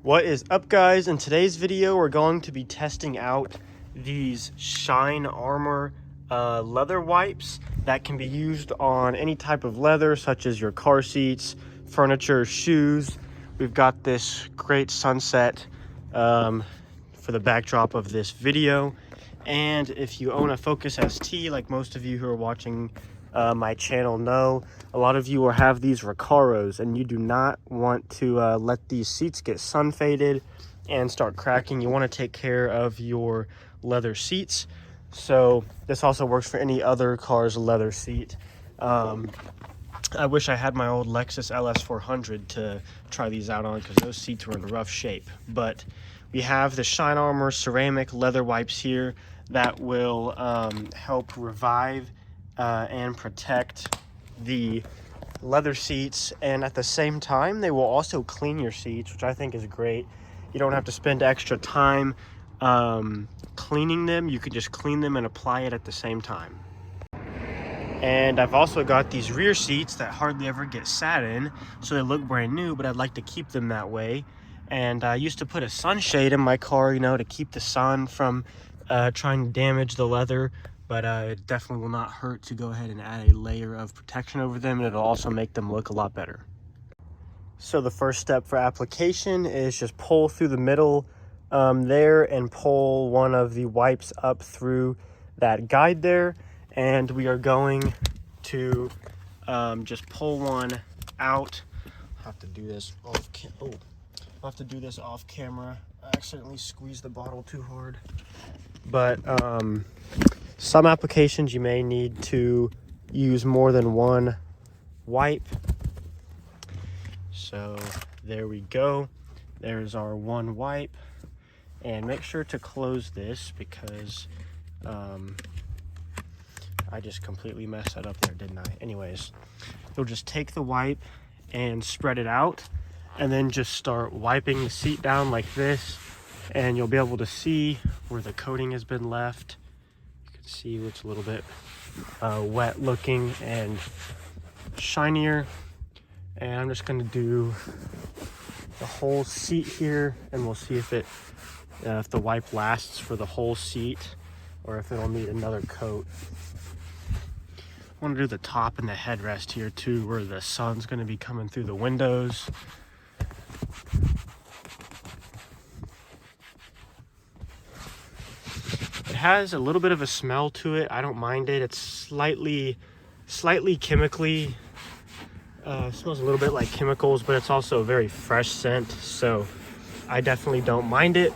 What is up, guys? In today's video we're going to be testing out these Shine Armor leather wipes that can be used on any type of leather, such as your car seats, furniture, shoes. We've got this great sunset for the backdrop of this video, and if you own a Focus ST, like most of you who are watching my channel know, a lot of you will have these Recaros, and you do not want to let these seats get sun faded and start cracking. You want to take care of your leather seats. So this also works for any other car's leather seat. I wish I had my old Lexus LS400 to try these out on, because those seats were in rough shape. But we have the Shine Armor ceramic leather wipes here that will help revive and protect the leather seats, and at the same time they will also clean your seats, which I think is great. You don't have to spend extra time cleaning them. You can just clean them and apply it at the same time. And I've also got these rear seats that hardly ever get sat in, so they look brand new, but I'd like to keep them that way. And I used to put a sunshade in my car, you know, to keep the sun from trying to damage the leather. But it definitely will not hurt to go ahead and add a layer of protection over them, and it'll also make them look a lot better. So the first step for application is just pull through the middle there and pull one of the wipes up through that guide there. And we are going to just pull one out. I'll have to do this off camera. I accidentally squeezed the bottle too hard. But some applications you may need to use more than one wipe. So there we go. There's our one wipe. And make sure to close this, because I just completely messed that up there, didn't I? Anyways, you'll just take the wipe and spread it out, and then just start wiping the seat down like this, and you'll be able to see where the coating has been left. See what's a little bit wet looking and shinier. And I'm just going to do the whole seat here, and we'll see if the wipe lasts for the whole seat or if it'll need another coat. I want to do the top and the headrest here too, where the sun's going to be coming through the windows. It has a little bit of a smell to it. I don't mind it. It's slightly chemically, smells a little bit like chemicals, but it's also a very fresh scent, so I definitely don't mind it.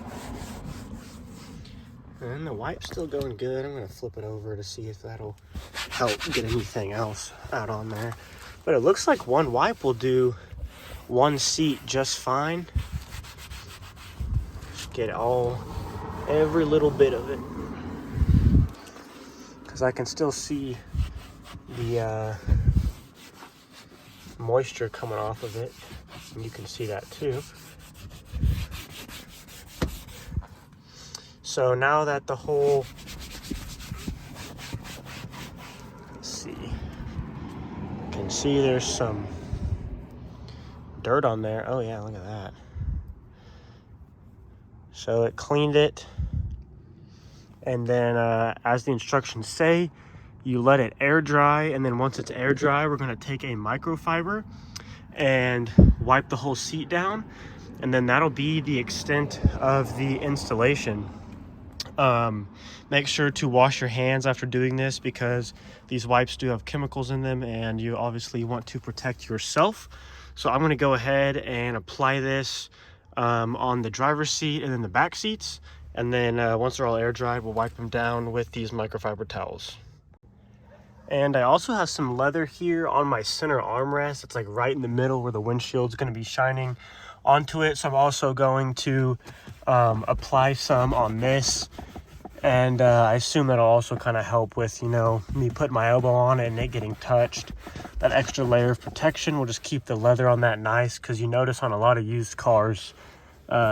And the wipe's still going good. I'm gonna flip it over to see if that'll help get anything else out on there. But it looks like one wipe will do one seat just fine. Just get every little bit of it. I can still see the moisture coming off of it, and you can see that too. So now that the whole, let's see, you can see there's some dirt on there. Oh yeah, look at that. So it cleaned it. And then as the instructions say, you let it air dry, and then once it's air dry, we're going to take a microfiber and wipe the whole seat down, and then that'll be the extent of the installation. Make sure to wash your hands after doing this, because these wipes do have chemicals in them, and you obviously want to protect yourself. So I'm going to go ahead and apply this on the driver's seat and then the back seats. And then once they're all air dried, we'll wipe them down with these microfiber towels. And I also have some leather here on my center armrest. It's like right in the middle where the windshield's going to be shining onto it. So I'm also going to apply some on this. And I assume that'll also kind of help with, you know, me putting my elbow on it and it getting touched. That extra layer of protection will just keep the leather on that nice, because you notice on a lot of used cars,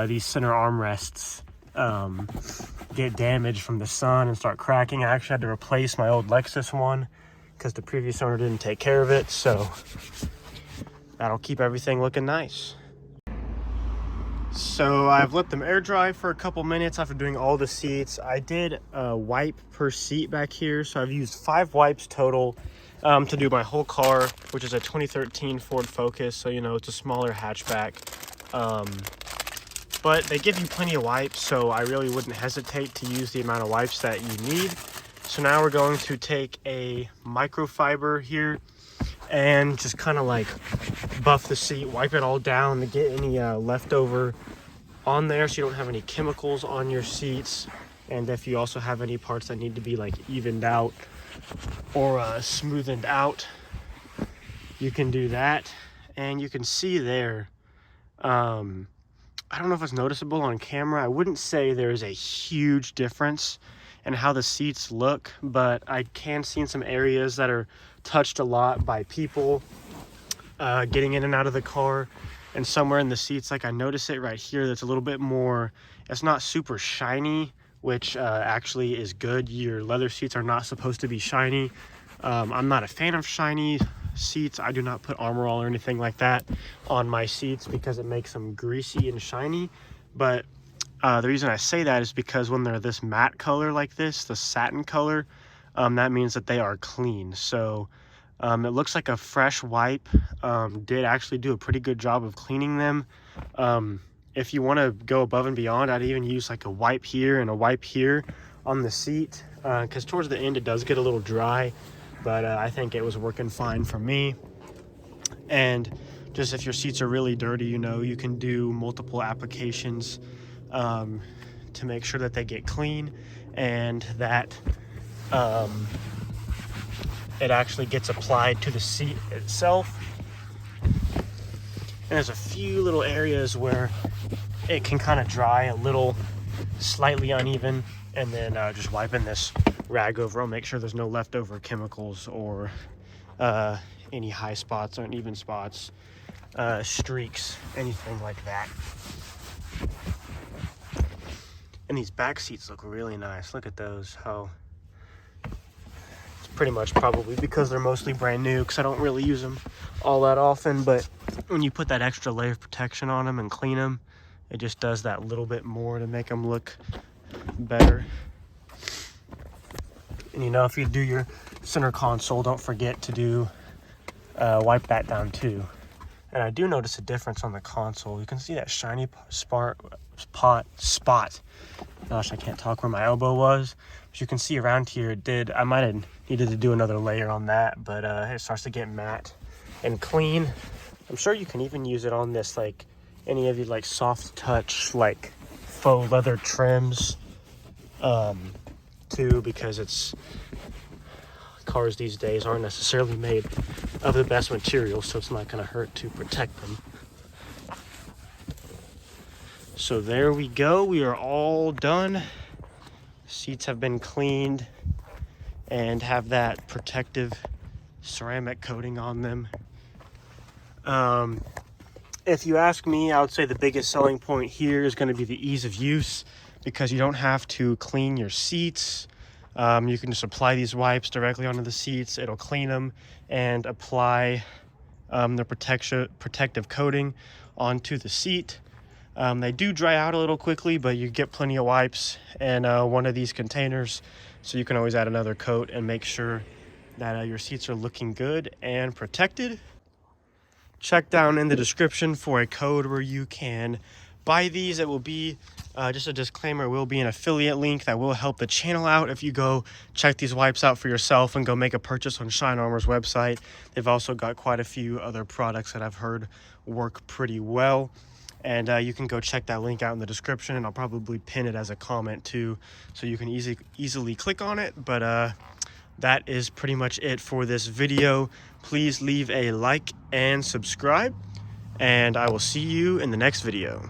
these center armrests get damaged from the sun and start cracking. I actually had to replace my old Lexus one because the previous owner didn't take care of it, so that'll keep everything looking nice. So I've let them air dry for a couple minutes after doing all the seats. I did a wipe per seat back here, so I've used 5 wipes total to do my whole car, which is a 2013 Ford Focus, so you know it's a smaller hatchback. But they give you plenty of wipes, so I really wouldn't hesitate to use the amount of wipes that you need. So now we're going to take a microfiber here and just kind of like buff the seat, wipe it all down to get any leftover on there so you don't have any chemicals on your seats. And if you also have any parts that need to be like evened out or smoothened out, you can do that. And you can see there, I don't know if it's noticeable on camera. I wouldn't say there's a huge difference in how the seats look, but I can see in some areas that are touched a lot by people getting in and out of the car, and somewhere in the seats, like I notice it right here, that's a little bit more, it's not super shiny, which actually is good. Your leather seats are not supposed to be shiny. I'm not a fan of shiny seats. I do not put Armor All or anything like that on my seats because it makes them greasy and shiny. But the reason I say that is because when they're this matte color like this, the satin color, that means that they are clean. So it looks like a fresh wipe did actually do a pretty good job of cleaning them. If you want to go above and beyond, I'd even use like a wipe here and a wipe here on the seat, because towards the end it does get a little dry, but I think it was working fine for me. And just if your seats are really dirty, you know, you can do multiple applications to make sure that they get clean and that it actually gets applied to the seat itself. And there's a few little areas where it can kind of dry a little slightly uneven, and then just wiping this rag over, I'll make sure there's no leftover chemicals or any high spots or uneven spots, streaks, anything like that. And these back seats look really nice. Look at those, how it's pretty much probably because they're mostly brand new, because I don't really use them all that often, but when you put that extra layer of protection on them and clean them, it just does that little bit more to make them look better. And you know, if you do your center console, don't forget to do wipe that down too. And I do notice a difference on the console. You can see that shiny spot. Gosh, I can't talk where my elbow was. But you can see around here, I might have needed to do another layer on that, but it starts to get matte and clean. I'm sure you can even use it on this, like any of you like soft touch, like faux leather trims too, because cars these days aren't necessarily made of the best material, so it's not going to hurt to protect them. So there we go, we are all done. Seats have been cleaned and have that protective ceramic coating on them. If you ask me, I would say the biggest selling point here is going to be the ease of use, because you don't have to clean your seats. You can just apply these wipes directly onto the seats. It'll clean them and apply the protective coating onto the seat. They do dry out a little quickly, but you get plenty of wipes in one of these containers, so you can always add another coat and make sure that your seats are looking good and protected. Check down in the description for a code where you can buy these. It will be just a disclaimer, it will be an affiliate link that will help the channel out if you go check these wipes out for yourself and go make a purchase on Shine Armor's website. They've also got quite a few other products that I've heard work pretty well, and you can go check that link out in the description, and I'll probably pin it as a comment too, so you can easily click on it. But that is pretty much it for this video. Please leave a like and subscribe, and I will see you in the next video.